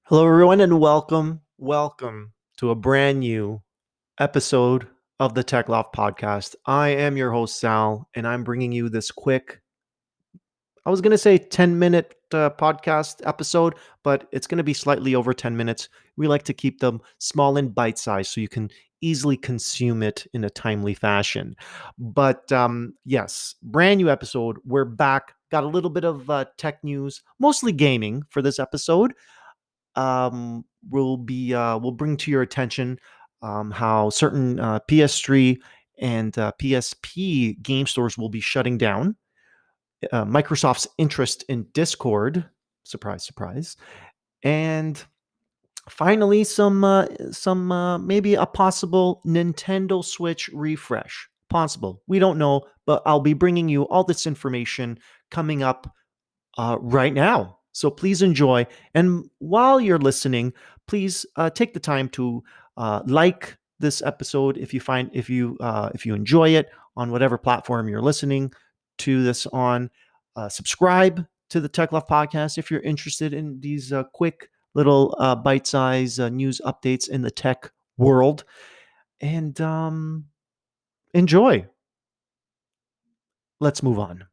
Hello, everyone, and welcome to a brand new episode of the Tech Loft Podcast. I am your host, Sal, and I'm bringing you this quick, I was going to say 10-minute podcast episode, but it's going to be slightly over 10 minutes. We like to keep them small and bite sized so you can easily consume it in a timely fashion. But yes, brand new episode. We're back. Got a little bit of tech news, mostly gaming for this episode. We'll bring to your attention how certain PS3 and PSP game stores will be shutting down. Microsoft's interest in Discord, surprise, surprise, and finally some maybe a possible Nintendo Switch refresh. Possible, we don't know, but I'll be bringing you all this information coming up right now. So please enjoy. And while you're listening, please take the time to like this episode if you enjoy it on whatever platform you're listening to this on. Subscribe to the Tech Love Podcast if you're interested in these quick little bite-sized news updates in the tech world, and enjoy. Let's move on.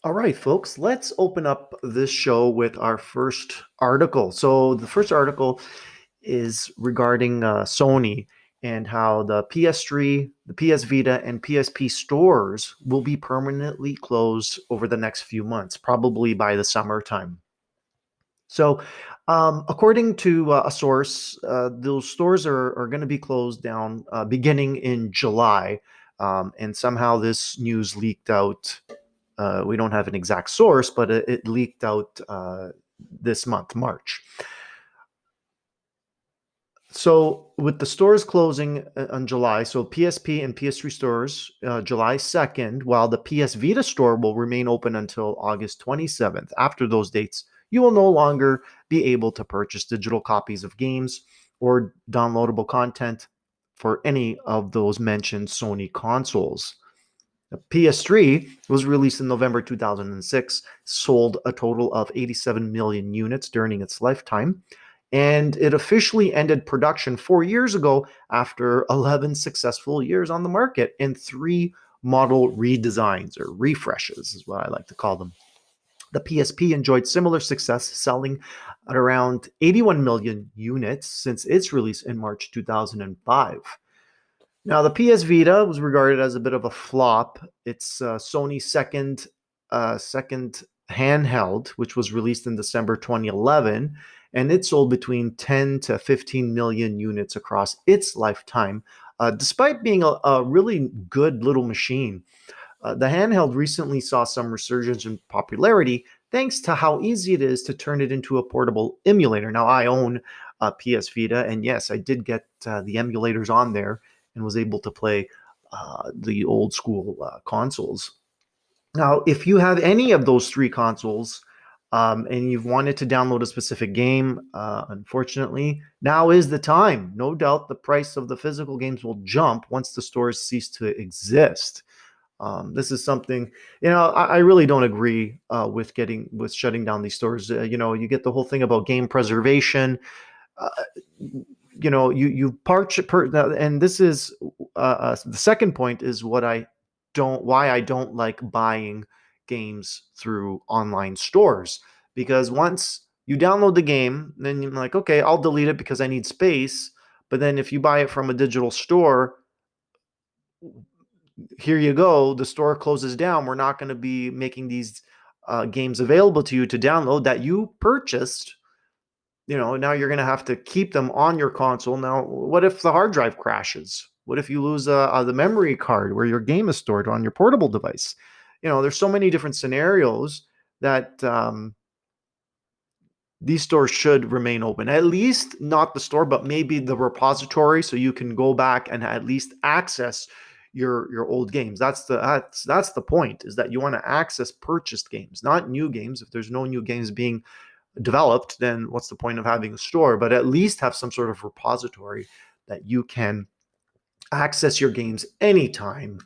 All right, folks, let's open up this show with our first article. So, the first article is regarding Sony and how the PS3, the PS Vita, and PSP stores will be permanently closed over the next few months, probably by the summertime. So, according to a source, those stores are going to be closed down beginning in July. And somehow this news leaked out. We don't have an exact source, but it leaked out this month, March. So with the stores closing on July, so PSP and PS3 stores July 2nd, while the PS Vita store will remain open until August 27th. After those dates, you will no longer be able to purchase digital copies of games or downloadable content for any of those mentioned Sony consoles. The PS3 was released in November 2006, sold a total of 87 million units during its lifetime, and it officially ended production 4 years ago after 11 successful years on the market and 3 model redesigns or refreshes, is what I like to call them. The PSP enjoyed similar success, selling at around 81 million units since its release in March 2005. Now, the PS Vita was regarded as a bit of a flop. It's Sony's second handheld, which was released in December 2011, and it sold between 10 to 15 million units across its lifetime, despite being a really good little machine. The handheld recently saw some resurgence in popularity thanks to how easy it is to turn it into a portable emulator. Now, I own a PS Vita, and yes, I did get the emulators on there and was able to play the old school consoles. Now, if you have any of those 3 consoles and you've wanted to download a specific game, unfortunately, now is the time. No doubt the price of the physical games will jump once the stores cease to exist. This is something, I really don't agree with shutting down these stores. You get the whole thing about game preservation. Uh, you and this is the second point is why I don't like buying games through online stores, because once you download the game, then you're like, okay, I'll delete it because I need space. But then if you buy it from a digital store, here you go, the store closes down. We're not going to be making these games available to you to download that you purchased. Now you're going to have to keep them on your console. Now, what if the hard drive crashes? What if you lose the memory card where your game is stored on your portable device? There's so many different scenarios that these stores should remain open. At least not the store, but maybe the repository, so you can go back and at least access your old games. That's the point, is that you want to access purchased games, not new games. If there's no new games being developed, then what's the point of having a store? But at least have some sort of repository that you can access your games anytime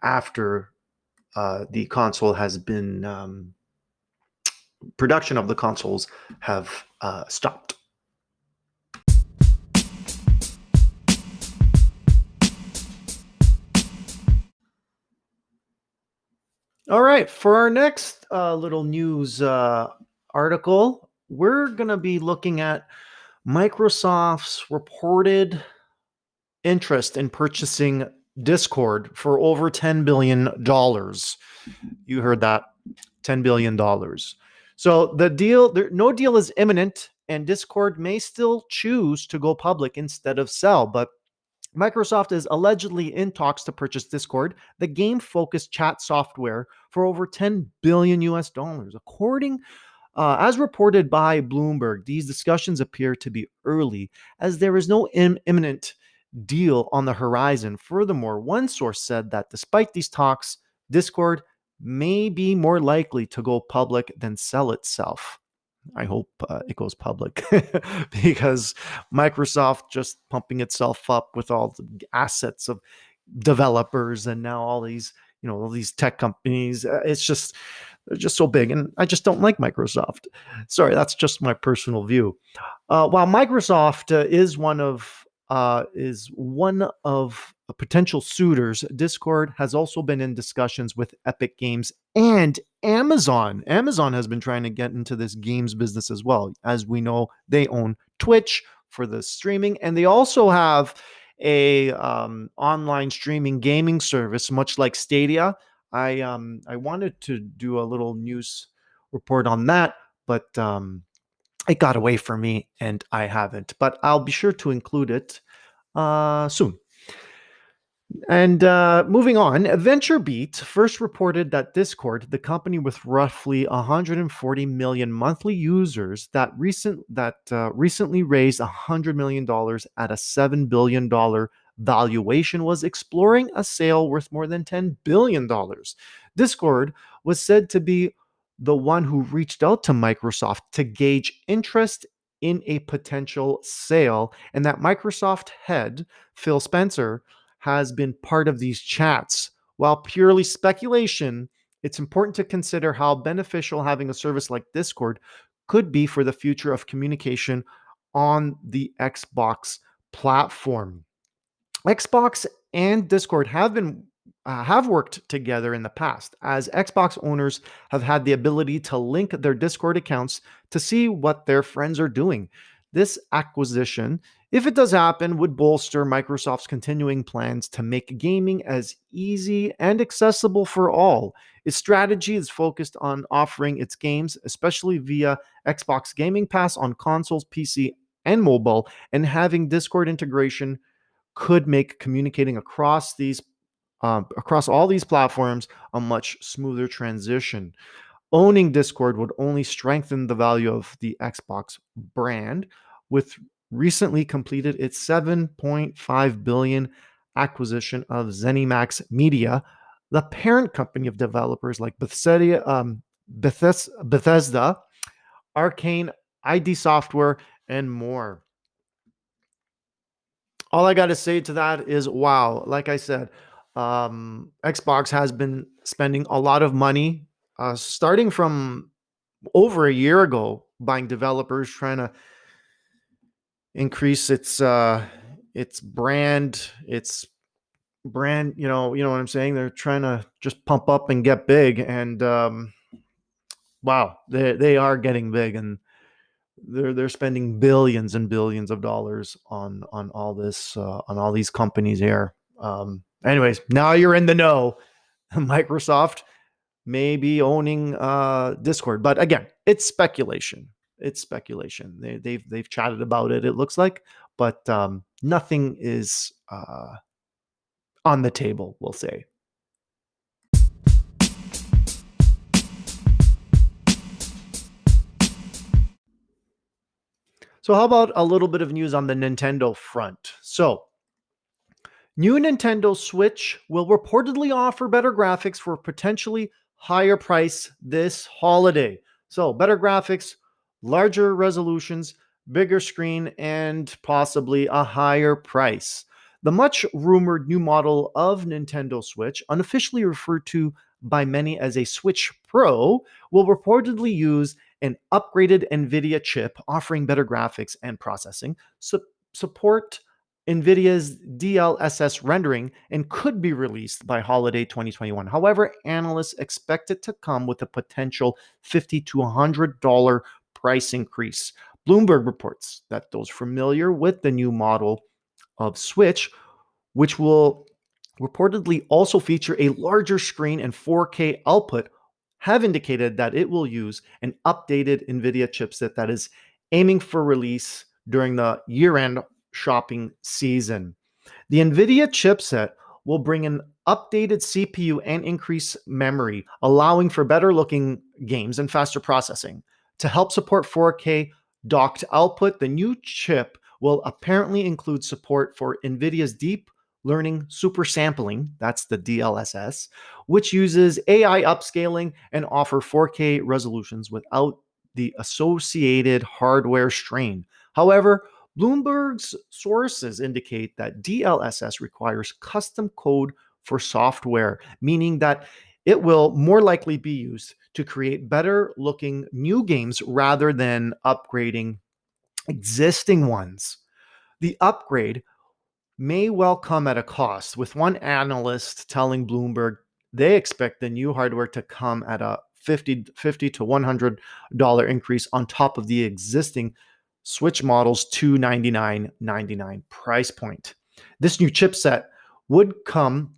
after the console has been production of the consoles have stopped. All right, for our next little news article, we're going to be looking at Microsoft's reported interest in purchasing Discord for over $10 billion. You heard that, $10 billion. So the deal, no deal is imminent, and Discord may still choose to go public instead of sell, but Microsoft is allegedly in talks to purchase Discord, the game-focused chat software, for over $10 billion US dollars. As reported by Bloomberg, these discussions appear to be early, as there is no imminent deal on the horizon. Furthermore, one source said that despite these talks, Discord may be more likely to go public than sell itself. I hope it goes public because Microsoft just pumping itself up with all the assets of developers and now all these, all these tech companies. They're just so big, and I just don't like Microsoft. Sorry, that's just my personal view. While Microsoft is one of potential suitors, Discord has also been in discussions with Epic Games and Amazon. Amazon has been trying to get into this games business as well. As we know, they own Twitch for the streaming, and they also have a online streaming gaming service, much like Stadia. I wanted to do a little news report on that, but it got away from me and I haven't. But I'll be sure to include it soon. And moving on, VentureBeat first reported that Discord, the company with roughly 140 million monthly users that recently raised $100 million at a $7 billion valuation, was exploring a sale worth more than $10 billion. Discord was said to be the one who reached out to Microsoft to gauge interest in a potential sale, and that Microsoft head, Phil Spencer, has been part of these chats. While purely speculation, it's important to consider how beneficial having a service like Discord could be for the future of communication on the Xbox platform. Xbox and Discord have worked together in the past, as Xbox owners have had the ability to link their Discord accounts to see what their friends are doing. This acquisition, if it does happen, would bolster Microsoft's continuing plans to make gaming as easy and accessible for all. Its strategy is focused on offering its games, especially via Xbox Gaming Pass on consoles, PC, and mobile, and having Discord integration could make communicating across all these platforms a much smoother transition. Owning Discord would only strengthen the value of the Xbox brand, with recently completed its $7.5 billion acquisition of ZeniMax Media, the parent company of developers like Bethesda, Arcane, ID Software, and more. All I got to say to that is wow. Like I said, Xbox has been spending a lot of money, starting from over a year ago, buying developers, trying to increase its brand. You know what I'm saying. They're trying to just pump up and get big, and wow, they are getting big, and they're spending billions and billions of dollars on all this on all these companies here. Anyways, now you're in the know. Microsoft may be owning Discord, but again, it's speculation. It's speculation. They've chatted about it. It looks like, but nothing is on the table. We'll say. So, how about a little bit of news on the Nintendo front? So, new Nintendo Switch will reportedly offer better graphics for potentially higher price this holiday. So, better graphics, larger resolutions, bigger screen, and possibly a higher price. The much rumored new model of Nintendo Switch, unofficially referred to by many as a Switch Pro, will reportedly use an upgraded NVIDIA chip offering better graphics and processing, support NVIDIA's DLSS rendering, and could be released by holiday 2021. However, analysts expect it to come with a potential $50 to $100 price increase. Bloomberg reports that those familiar with the new model of Switch, which will reportedly also feature a larger screen and 4K output, have indicated that it will use an updated NVIDIA chipset that is aiming for release during the year-end shopping season. The NVIDIA chipset will bring an updated CPU and increase memory, allowing for better looking games and faster processing. To help support 4K docked output, the new chip will apparently include support for NVIDIA's deep learning super sampling, that's the DLSS, which uses AI upscaling and offer 4K resolutions without the associated hardware strain. However, Bloomberg's sources indicate that DLSS requires custom code for software, meaning that it will more likely be used to create better looking new games rather than upgrading existing ones. The upgrade may well come at a cost, with one analyst telling Bloomberg they expect the new hardware to come at a $50 to $100 increase on top of the existing Switch model's $299.99 price point. This new chipset would come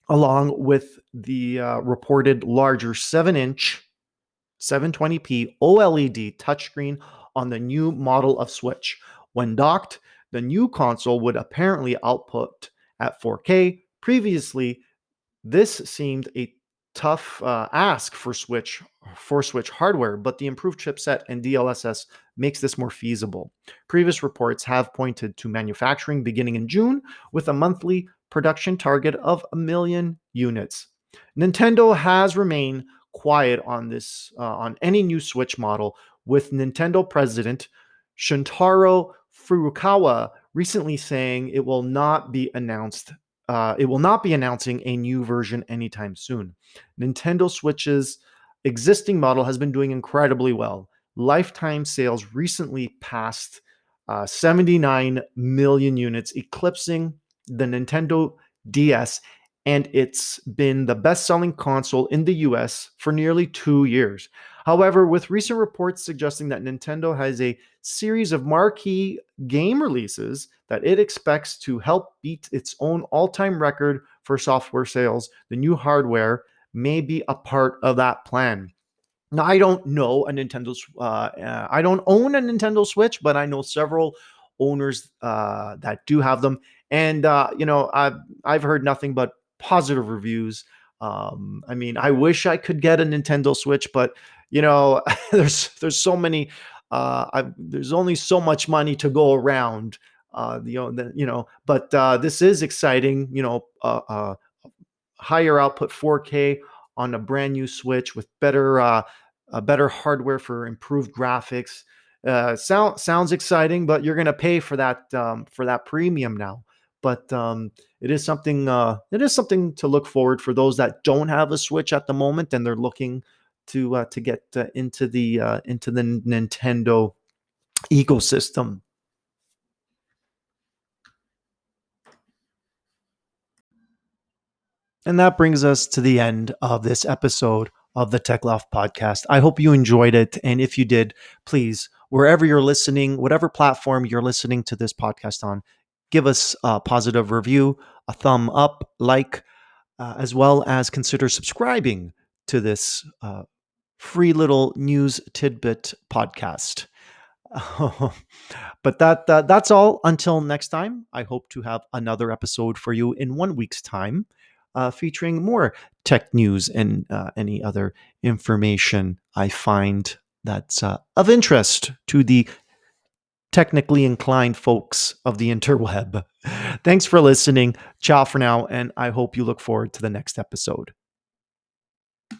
along with the reported larger 7-inch 720p OLED touchscreen on the new model of Switch. When docked, the new console would apparently output at 4K. Previously, this seemed a tough ask for Switch hardware, but the improved chipset and DLSS makes this more feasible. Previous reports have pointed to manufacturing beginning in June with a monthly production target of 1 million units. Nintendo has remained quiet on this on any new Switch model, with Nintendo president Shuntaro Furukawa recently saying it will not be announcing a new version anytime soon. Nintendo Switch's existing model has been doing incredibly well. Lifetime sales recently passed 79 million units, eclipsing the Nintendo DS, and it's been the best-selling console in the US for nearly 2 years. However, with recent reports suggesting that Nintendo has a series of marquee game releases that it expects to help beat its own all-time record for software sales, the new hardware may be a part of that plan. Now, I don't know a Nintendo's. I don't own a Nintendo Switch, but I know several owners that do have them, and I've heard nothing but positive reviews. I mean, I wish I could get a Nintendo Switch, but there's so many. There's only so much money to go around. But this is exciting. Higher output 4K on a brand new Switch with better hardware for improved graphics. Sounds exciting, but you're going to pay for that premium now. But it is something to look forward for those that don't have a Switch at the moment and they're looking to get into the Nintendo ecosystem. And that brings us to the end of this episode of the Tech Loft podcast. I hope you enjoyed it. And if you did, please, wherever you're listening, whatever platform you're listening to this podcast on, give us a positive review, a thumb up, as well as consider subscribing to this free little news tidbit podcast. But that's all until next time. I hope to have another episode for you in 1 week's time, featuring more tech news and any other information I find that's of interest to the technically inclined folks of the interweb. Thanks for listening. Ciao for now, and I hope you look forward to the next episode.